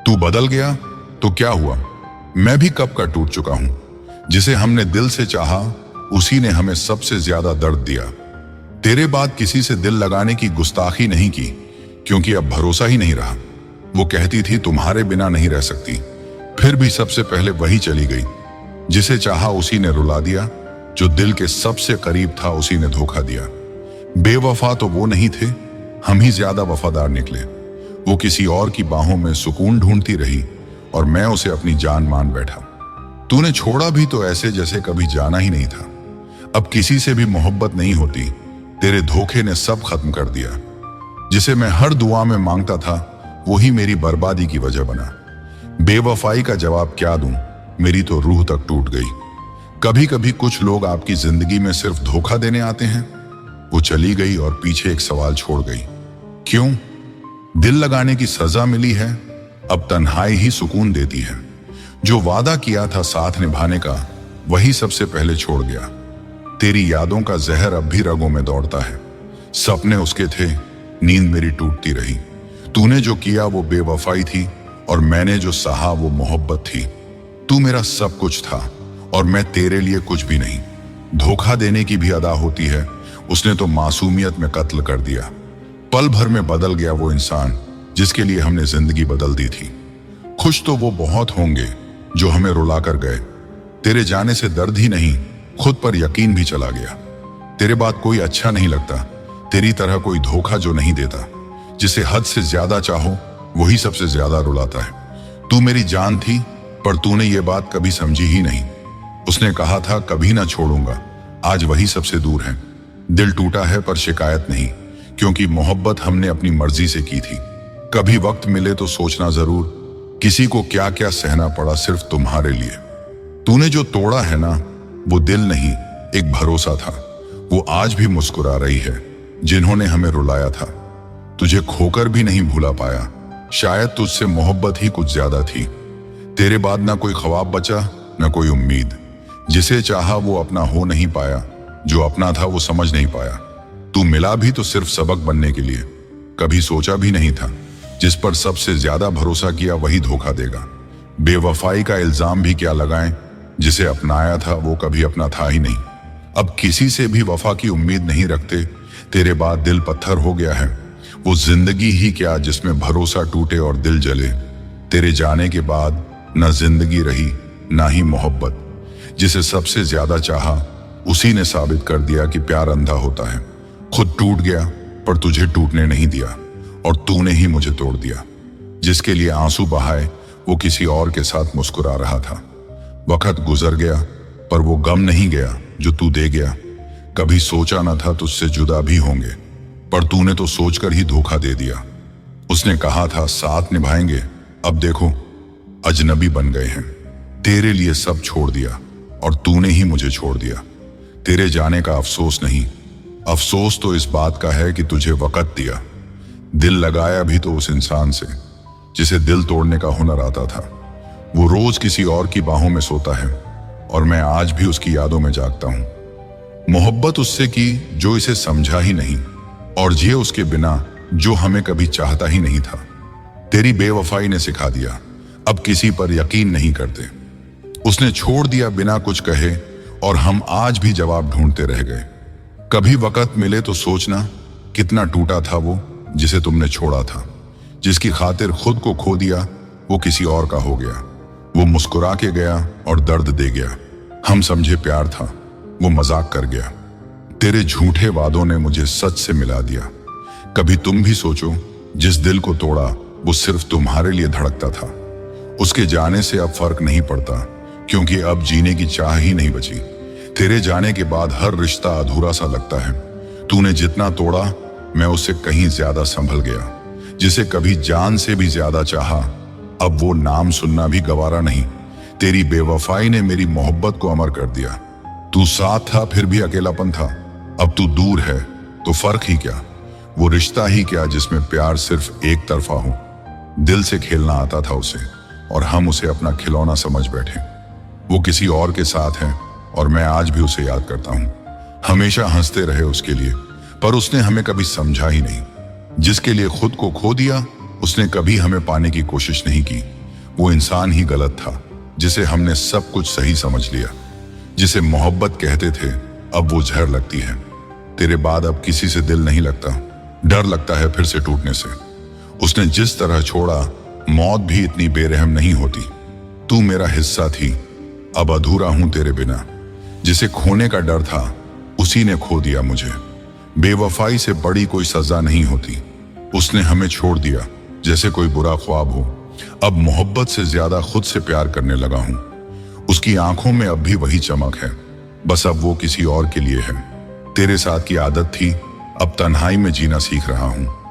तू बदल गया तो क्या हुआ? मैं भी कब का टूट चुका हूं। जिसे हमने दिल से चाहा उसी ने हमें सबसे ज्यादा दर्द दिया। तेरे बाद किसी से दिल लगाने की गुस्ताखी नहीं की, क्योंकि अब भरोसा ही नहीं रहा। वो कहती थी तुम्हारे बिना नहीं रह सकती, फिर भी सबसे पहले वही चली गई। जिसे चाहा उसी ने रुला दिया, जो दिल के सबसे करीब था उसी ने धोखा दिया। बेवफा तो वो नहीं थे, हम ही ज्यादा वफादार निकले। वो किसी और की बाहों में सुकून ढूंढती रही और मैं उसे अपनी जान मान बैठा। तूने छोड़ा भी तो ऐसे जैसे कभी जाना ही नहीं था। अब किसी से भी मोहब्बत नहीं होती, तेरे धोखे ने सब खत्म कर दिया। जिसे मैं हर दुआ में मांगता था वही मेरी बर्बादी की वजह बना। बेवफाई का जवाब क्या दूं, मेरी तो रूह तक टूट गई। कभी कभी कुछ लोग आपकी जिंदगी में सिर्फ धोखा देने आते हैं। वो चली गई और पीछे एक सवाल छोड़ गई, क्यों? दिल लगाने की सजा मिली है, अब तन्हाई ही सुकून देती है। जो वादा किया था साथ निभाने का वही सबसे पहले छोड़ गया। तेरी यादों का जहर अब भी रगों में दौड़ता है। सपने उसके थे, नींद मेरी टूटती रही। तूने जो किया वो बेवफाई थी और मैंने जो सहा वो मोहब्बत थी। तू मेरा सब कुछ था और मैं तेरे लिए कुछ भी नहीं। धोखा देने की भी अदा होती है, उसने तो मासूमियत में कत्ल कर दिया। पल भर में बदल गया वो इंसान जिसके लिए हमने जिंदगी बदल दी थी। खुश तो वो बहुत होंगे जो हमें रुला कर गए। तेरे जाने से दर्द ही नहीं, खुद पर यकीन भी चला गया। तेरे बाद कोई अच्छा नहीं लगता, तेरी तरह कोई धोखा जो नहीं देता। जिसे हद से ज्यादा चाहो वही सबसे ज्यादा रुलाता है। तू मेरी जान थी पर तूने ये बात कभी समझी ही नहीं। उसने कहा था कभी ना छोड़ूंगा, आज वही सबसे दूर है। दिल टूटा है पर शिकायत नहीं, क्योंकि मोहब्बत हमने अपनी मर्जी से की थी। कभी वक्त मिले तो सोचना जरूर, किसी को क्या क्या सहना पड़ा सिर्फ तुम्हारे लिए। तूने जो तोड़ा है ना वो दिल नहीं, एक भरोसा था। वो आज भी मुस्कुरा रही है जिन्होंने हमें रुलाया था। तुझे खोकर भी नहीं भूला पाया, शायद तुझसे मोहब्बत ही कुछ ज्यादा थी। तेरे बाद ना कोई ख्वाब बचा ना कोई उम्मीद। जिसे चाहा वो अपना हो नहीं पाया, जो अपना था वो समझ नहीं पाया। तू मिला भी तो सिर्फ सबक बनने के लिए, कभी सोचा भी नहीं था जिस पर सबसे ज्यादा भरोसा किया वही धोखा देगा। बेवफाई का इल्जाम भी क्या लगाएं, जिसे अपनाया था वो कभी अपना था ही नहीं। अब किसी से भी वफा की उम्मीद नहीं रखते, तेरे बाद दिल पत्थर हो गया है। वो जिंदगी ही क्या जिसमें भरोसा टूटे और दिल जले। तेरे जाने के बाद न जिंदगी रही ना ही मोहब्बत। जिसे सबसे ज्यादा चाहा उसी ने साबित कर दिया कि प्यार अंधा होता है। खुद टूट गया पर तुझे टूटने नहीं दिया और तूने ही मुझे तोड़ दिया। जिसके लिए आंसू बहाए वो किसी और के साथ मुस्कुरा रहा था। वक्त गुजर गया पर वो गम नहीं गया जो तू दे गया। कभी सोचा न था तुझसे जुदा भी होंगे, पर तूने तो सोचकर ही धोखा दे दिया। उसने कहा था साथ निभाएंगे, अब देखो अजनबी बन गए हैं। तेरे लिए सब छोड़ दिया और तूने ही मुझे छोड़ दिया। तेरे जाने का अफसोस नहीं, अफसोस तो इस बात का है कि तुझे वक्त दिया। दिल लगाया भी तो उस इंसान से जिसे दिल तोड़ने का हुनर आता था। वो रोज किसी और की बाहों में सोता है और मैं आज भी उसकी यादों में जागता हूं। मोहब्बत उससे की जो इसे समझा ही नहीं, और जिए उसके बिना जो हमें कभी चाहता ही नहीं था। तेरी बेवफाई ने सिखा दिया अब किसी पर यकीन नहीं करते। उसने छोड़ दिया बिना कुछ कहे और हम आज भी जवाब ढूंढते रह गए। कभी वक्त मिले तो सोचना कितना टूटा था वो जिसे तुमने छोड़ा था। जिसकी खातिर खुद को खो दिया वो किसी और का हो गया। वो मुस्कुरा के गया और दर्द दे गया। हम समझे प्यार था, वो मजाक कर गया। तेरे झूठे वादों ने मुझे सच से मिला दिया। कभी तुम भी सोचो, जिस दिल को तोड़ा वो सिर्फ तुम्हारे लिए धड़कता था। उसके जाने से अब फर्क नहीं पड़ता, क्योंकि अब जीने की चाह ही नहीं बची। तेरे जाने के बाद हर रिश्ता अधूरा सा लगता है। तूने जितना तोड़ा मैं उससे कहीं ज्यादा संभल गया। जिसे कभी जान से भी ज्यादा चाहा, अब वो नाम सुनना भी गवारा नहीं। तेरी बेवफाई ने मेरी मोहब्बत को अमर कर दिया। तू साथ था फिर भी अकेलापन था, अब तू दूर है तो फर्क ही क्या। वो रिश्ता ही क्या जिसमें प्यार सिर्फ एक तरफा हो। दिल से खेलना आता था उसे और हम उसे अपना खिलौना समझ बैठे। वो किसी और के साथ है और मैं आज भी उसे याद करता हूँ। हमेशा हंसते रहे उसके लिए, पर उसने हमें कभी समझा ही नहीं। जिसके लिए खुद को खो दिया उसने कभी हमें पाने की कोशिश नहीं की। वो इंसान ही गलत था जिसे हमने सब कुछ सही समझ लिया। जिसे मोहब्बत कहते थे अब वो जहर लगती है। तेरे बाद अब किसी से दिल नहीं लगता, डर लगता है फिर से टूटने से। उसने जिस तरह छोड़ा, मौत भी इतनी बेरहम नहीं होती। तू मेरा हिस्सा थी, अब अधूरा हूं तेरे बिना। जिसे खोने का डर था उसी ने खो दिया मुझे। बेवफाई से बड़ी कोई सजा नहीं होती। उसने हमें छोड़ दिया जैसे कोई बुरा ख्वाब हो। अब मोहब्बत से ज्यादा खुद से प्यार करने लगा हूं। उसकी आंखों में अब भी वही चमक है, बस अब वो किसी और के लिए है। तेरे साथ की आदत थी, अब तन्हाई में जीना सीख रहा हूं।